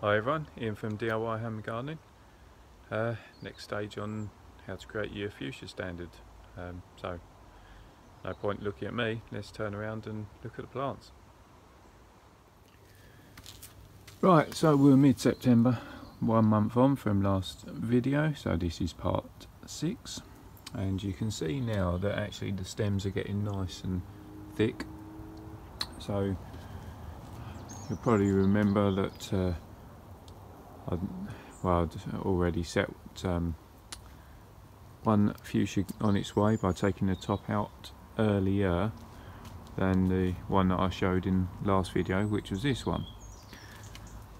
Hi everyone, Ian from DIY Home and Gardening. Next stage on how to create your fuchsia standard. So no point looking at me, let's turn around and look at the plants. Right, so we're mid-September, 1 month on from last video, so this is part 6, and you can see now that actually the stems are getting nice and thick. So you'll probably remember that I'd already set one fuchsia on its way by taking the top out earlier than the one that I showed in last video, which was this one.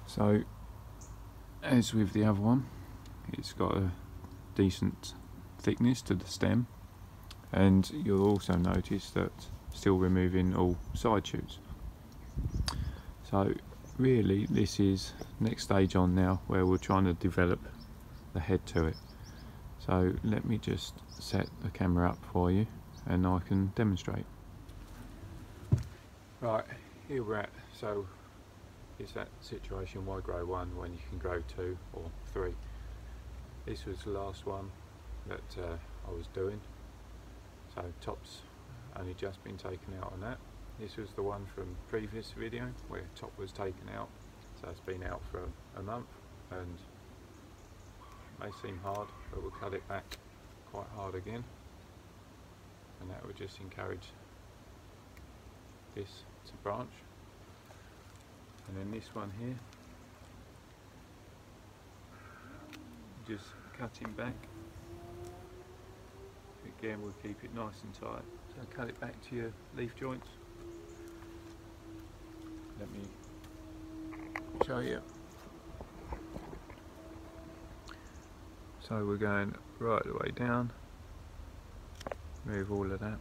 So as with the other one, it's got a decent thickness to the stem, and you'll also notice that still removing all side shoots. So really this is next stage on now, where we're trying to develop the head to it. So let me just set the camera up for you and I can demonstrate. Right, here we're at. So it's that situation, why grow one when you can grow 2 or 3. This was the last one that I was doing, so top's only just been taken out on that. This was the one from previous video where top was taken out, so it's been out for a month, and it may seem hard, but we'll cut it back quite hard again, and that will just encourage this to branch. And then this one here, just cutting back. Again, we'll keep it nice and tight. So cut it back to your leaf joints. Let me show you. So we're going right the way down, remove all of that,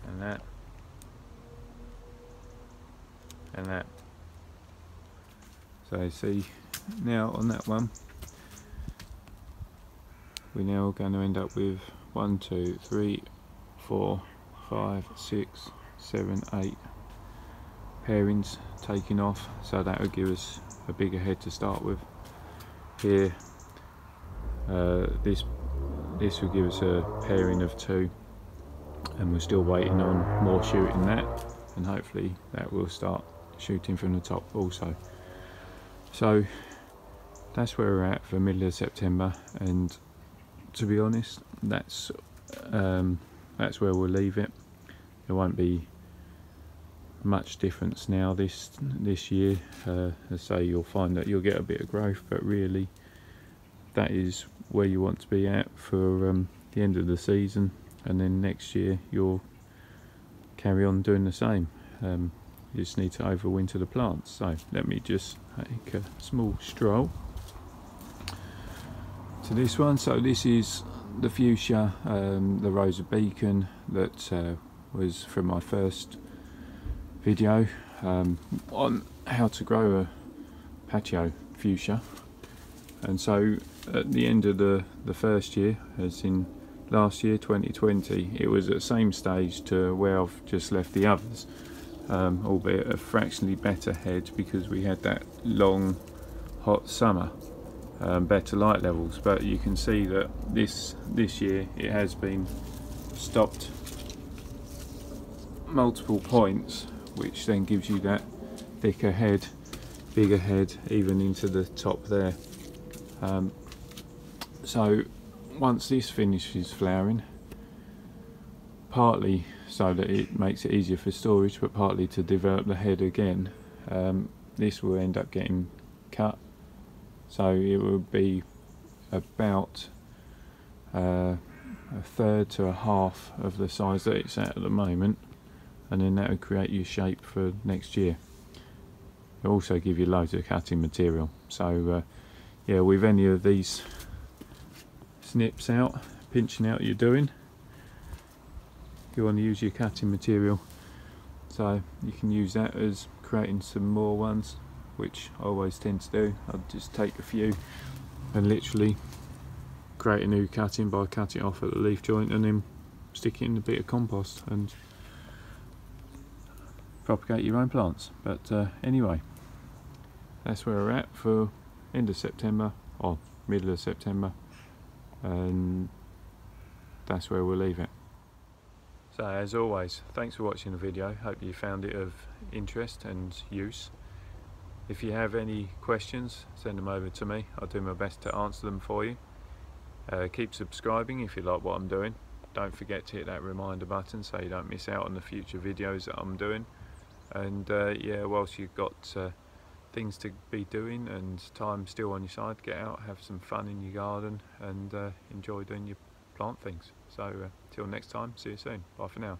and that, and that. So see, now on that one, we're now going to end up with 1, 2, 3, 4, 5, 6, 7, 8 pairings taking off, so that would give us a bigger head to start with. Here, this will give us a pairing of 2, and we're still waiting on more shooting that, and hopefully that will start shooting from the top also. So that's where we're at for middle of September, and to be honest, that's where we'll leave it. There won't be much difference now this year. As I say, you'll find that you'll get a bit of growth, but really that is where you want to be at for the end of the season, and then next year you'll carry on doing the same. You just need to overwinter the plants. So let me just take a small stroll to this one. So this is the fuchsia, the Rosa Beacon, that was from my first video on how to grow a patio fuchsia. And so at the end of the first year, as in last year 2020, it was at the same stage to where I've just left the others, albeit a fractionally better head because we had that long hot summer, better light levels. But you can see that this year it has been stopped multiple points, which then gives you that thicker head, bigger head, even into the top there. So once this finishes flowering, partly so that it makes it easier for storage, but partly to develop the head again, this will end up getting cut. So it will be about a third to a half of the size that it's at the moment, and then that would create your shape for next year. It'll also give you loads of cutting material. So yeah, with any of these snips out, pinching out you're doing, you want to use your cutting material, so you can use that as creating some more ones, which I always tend to do. I'll just take a few and literally create a new cutting by cutting it off at the leaf joint and then stick it in a bit of compost, and propagate your own plants. But anyway, that's where we're at for end of September or middle of September, and that's where we'll leave it. So as always, thanks for watching the video. Hope you found it of interest and use. If you have any questions, send them over to me. I'll do my best to answer them for you. Keep subscribing if you like what I'm doing. Don't forget to hit that reminder button so you don't miss out on the future videos that I'm doing. And yeah, whilst you've got things to be doing and time still on your side, get out, have some fun in your garden, and enjoy doing your plant things. So till next time, see you soon. Bye for now.